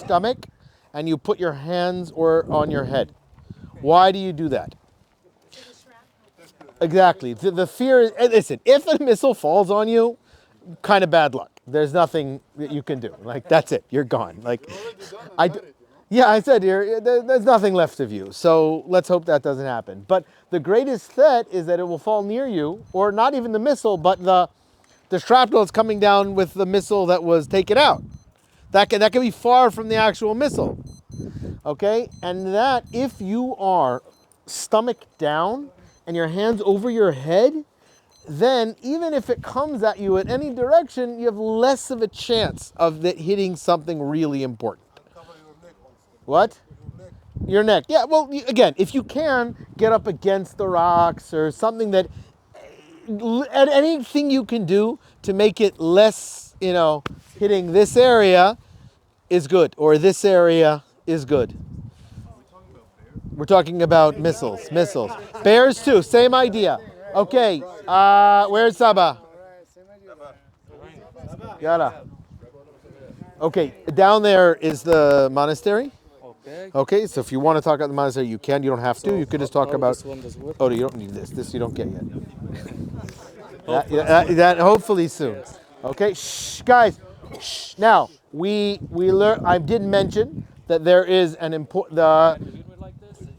stomach and you put your hands or on your head. Why do you do that? Exactly. The fear is, listen, if a missile falls on you, kind of bad luck. There's nothing that you can do. Like, that's it. You're gone. Like, yeah, I said there's nothing left of you. So let's hope that doesn't happen. But the greatest threat is that it will fall near you, or not even the missile, but the shrapnel is coming down with the missile that was taken out. That can be far from the actual missile. Okay? And that, if you are stomach down and your hands over your head, then even if it comes at you in any direction, you have less of a chance of it hitting something really important. What? Your neck. Yeah, well, again, if you can, get up against the rocks or something that, anything you can do to make it less, hitting this area is good, or this area is good. We're talking about missiles. Bears too, same idea. Okay, where's Saba? Yara. Okay, down there is the monastery. Okay, so if you want to talk about the monastery, you can. You don't have to. You could just talk about. Oh, you don't need this. This you don't get yet. That hopefully soon. Okay, shh, guys. Shh. Now we learn. I did mention that there is an important.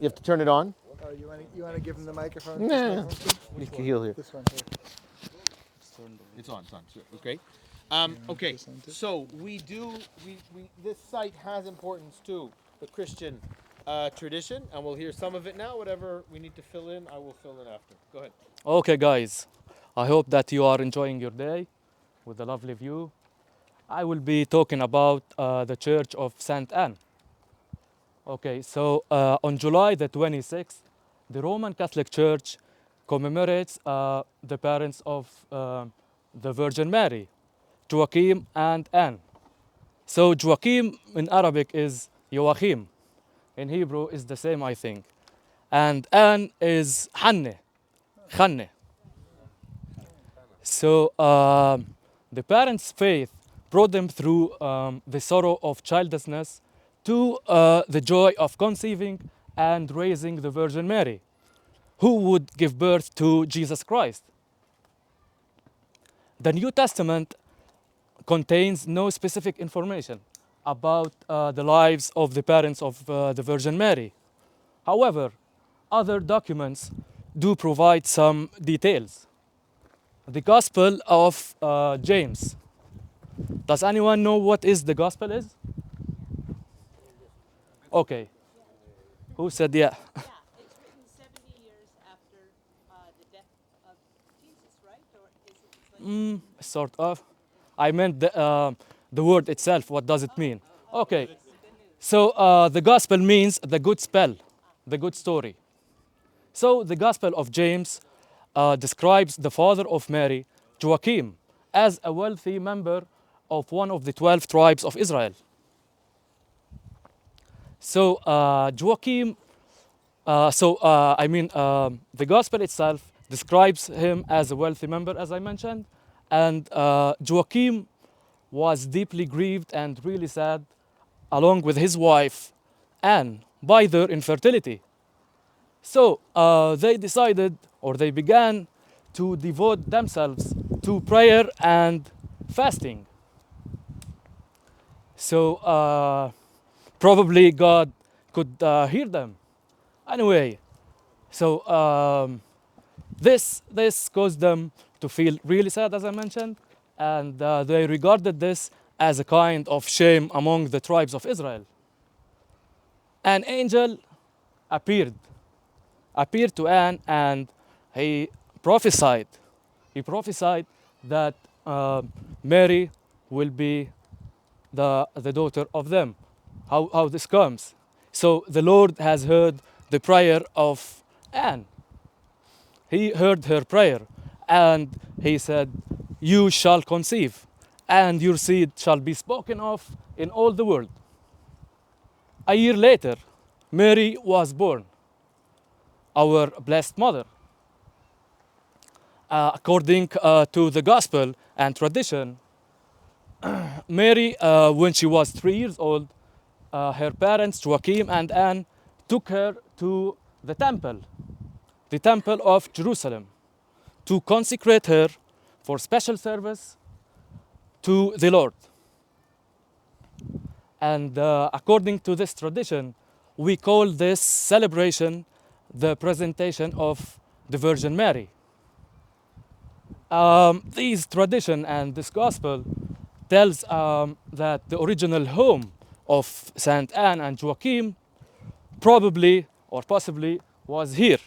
You have to turn it on. Oh, you want to give him the microphone? Nah. He'll hear. This one here. It's on. Sure. Okay. Okay. So we this site has importance to the Christian tradition, and we'll hear some of it now. Whatever we need to fill in, I will fill in after. Go ahead. Okay, guys. I hope that you are enjoying your day with a lovely view. I will be talking about the Church of Saint Anne. Okay, so on July the 26th, the Roman Catholic Church commemorates the parents of the Virgin Mary, Joachim and Anne. So Joachim in Arabic is Joachim. In Hebrew is the same, I think. And Anne is Hanne. So the parents' faith brought them through the sorrow of childlessness to the joy of conceiving and raising the Virgin Mary, who would give birth to Jesus Christ. The New Testament contains no specific information about the lives of the parents of the Virgin Mary. However, other documents do provide some details. The Gospel of James. Does anyone know what the Gospel is? Okay. Who said yeah? Yeah, it's written 70 years after the death of Jesus, right? Or is it like Sort of. I meant the word itself. What does it mean? Okay. So the Gospel means the good spell, the good story. So the Gospel of James describes the father of Mary, Joachim, as a wealthy member of one of the 12 tribes of Israel. So Joachim, the Gospel itself describes him as a wealthy member, as I mentioned, and Joachim was deeply grieved and really sad, along with his wife, Anne, by their infertility. So they began to devote themselves to prayer and fasting. So probably God could hear them. Anyway, so this caused them to feel really sad, as I mentioned, and they regarded this as a kind of shame among the tribes of Israel. An angel appeared to Anne, and he prophesied that Mary will be the daughter of them. How this comes? So the Lord has heard the prayer of Anne. He heard her prayer, and he said, "You shall conceive, and your seed shall be spoken of in all the world." A year later, Mary was born, our blessed mother. According to the gospel and tradition, Mary, when she was 3 years old, her parents, Joachim and Anne, took her to the temple of Jerusalem, to consecrate her for special service to the Lord. And according to this tradition, we call this celebration the presentation of the Virgin Mary. This tradition and this gospel tells that the original home of Saint Anne and Joachim probably or possibly was here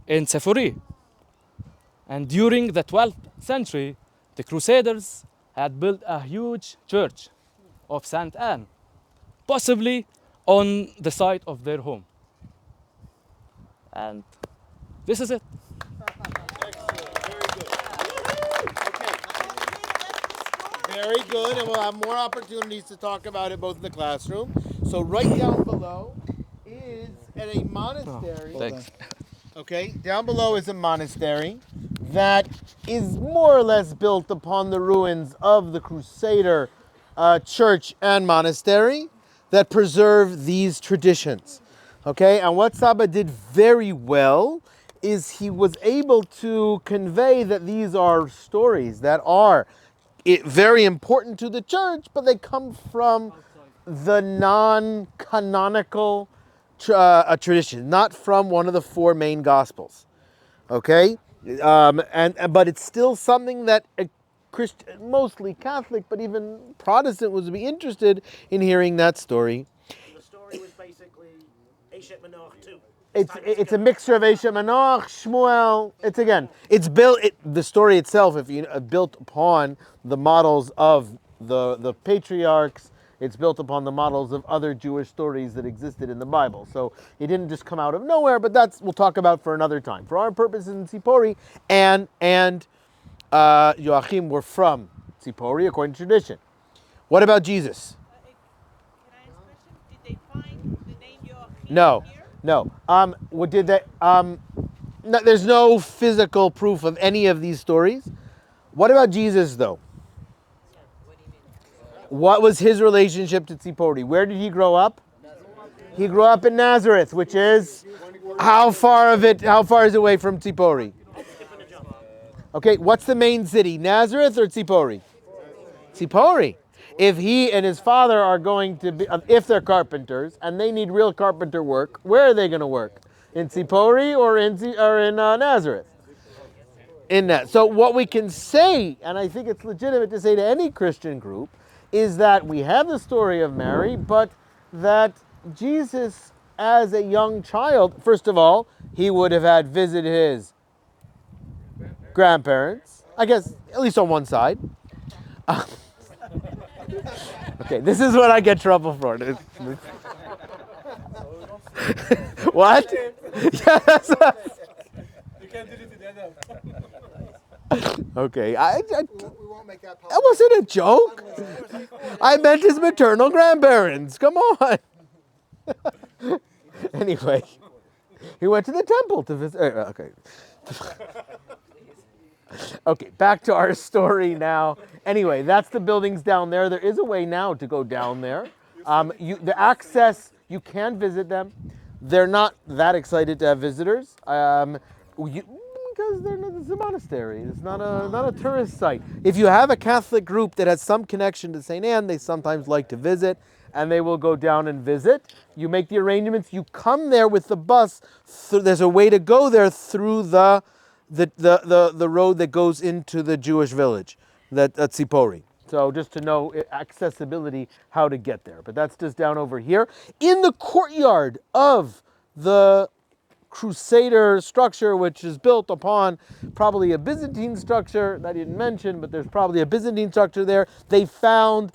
in Sephori. And during the 12th century, the Crusaders had built a huge church of Saint Anne, possibly on the site of their home. And this is it. Very good, and we'll have more opportunities to talk about it both in the classroom. So right down below is at a monastery. Thanks. Okay, down below is a monastery that is more or less built upon the ruins of the Crusader church and monastery that preserve these traditions. Okay, and what Saba did very well is he was able to convey that these are stories that are very important to the church, but they come from the non-canonical tradition, not from one of the four main gospels. Okay, but it's still something that a Christian, mostly Catholic, but even Protestant, would be interested in hearing that story. The story was basically Eshet Manoach 2. It's a mixture of Eshet Manoach, Shmuel. It's built. The story itself, if you built upon the models of the patriarchs. It's built upon the models of other Jewish stories that existed in the Bible. So it didn't just come out of nowhere. But we'll talk about for another time. For our purposes in Tzipori, and Joachim were from Tzipori according to tradition. What about Jesus? Can I ask a question? Did they find the name Joachim No. here? No. What did they? No, there's no physical proof of any of these stories. What about Jesus, though? What was his relationship to Tzipori? Where did he grow up? He grew up in Nazareth, which is how far is it away from Tzipori? Okay, what's the main city? Nazareth or Tzipori? Tzipori. If he and his father are going to be, if they're carpenters and they need real carpenter work, where are they going to work? In Tzipori or in Nazareth? In that. So what we can say, and I think it's legitimate to say to any Christian group, is that we have the story of Mary, but that Jesus, as a young child, first of all, he would have had visited his grandparents, I guess, at least on one side. Okay, this is what I get trouble for. What? Yeah, that's okay, We won't make that public. that wasn't a joke. I meant his maternal grandparents. Come on. Anyway, he went to the temple to visit. Okay. Okay, back to our story now. Anyway, that's the buildings down there. There is a way now to go down there. The access, you can visit them. They're not that excited to have visitors. Because it's a monastery. It's not a tourist site. If you have a Catholic group that has some connection to St. Anne, they sometimes like to visit, and they will go down and visit. You make the arrangements. You come there with the bus. There's a way to go there through the road that goes into the Jewish village, at Tzipori. So just to know accessibility, how to get there. But that's just down over here. In the courtyard of the Crusader structure, which is built upon probably a Byzantine structure that I didn't mention, but there's probably a Byzantine structure there. They found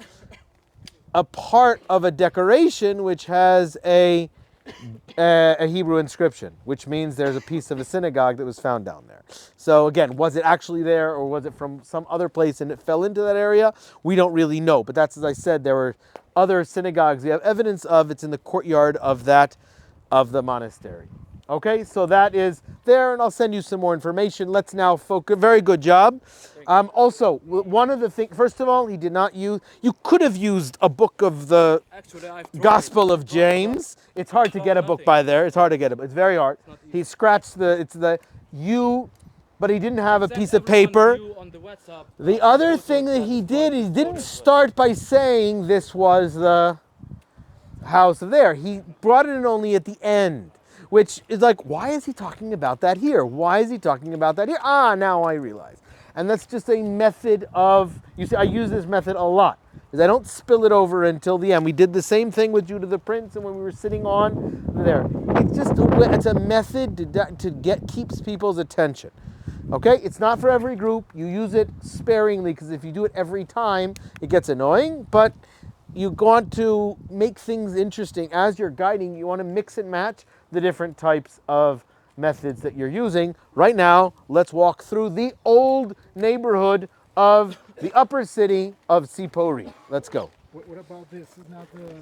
a part of a decoration which has a Hebrew inscription, which means there's a piece of a synagogue that was found down there. So again, was it actually there or was it from some other place and it fell into that area? We don't really know, but that's, as I said, there were other synagogues we have evidence of. It's in the courtyard of the monastery. Okay, so that is there, and I'll send you some more information. Let's now focus. Very good job. Also, one of the things, first of all, he did not use, you could have used a book of the Actually, I've tried. Gospel of James. It's hard to get a book by there. It's hard to get it. It's very hard. He scratched it's the U, but he didn't have a piece of paper. The other thing that he did, he didn't start by saying this was the house of there. He brought it in only at the end, which is like, why is he talking about that here? Why is he talking about that here? Ah, now I realize. And that's just a method of, you see, I use this method a lot, is I don't spill it over until the end. We did the same thing with Judah the Prince, and when we were sitting on there. It's just it's a method to keeps people's attention. Okay, it's not for every group. You use it sparingly, because if you do it every time, it gets annoying, but you want to make things interesting. As you're guiding, you want to mix and match the different types of methods that you're using. Right now, let's walk through the old neighborhood of the upper city of Sipori. Let's go. What about this? Is not the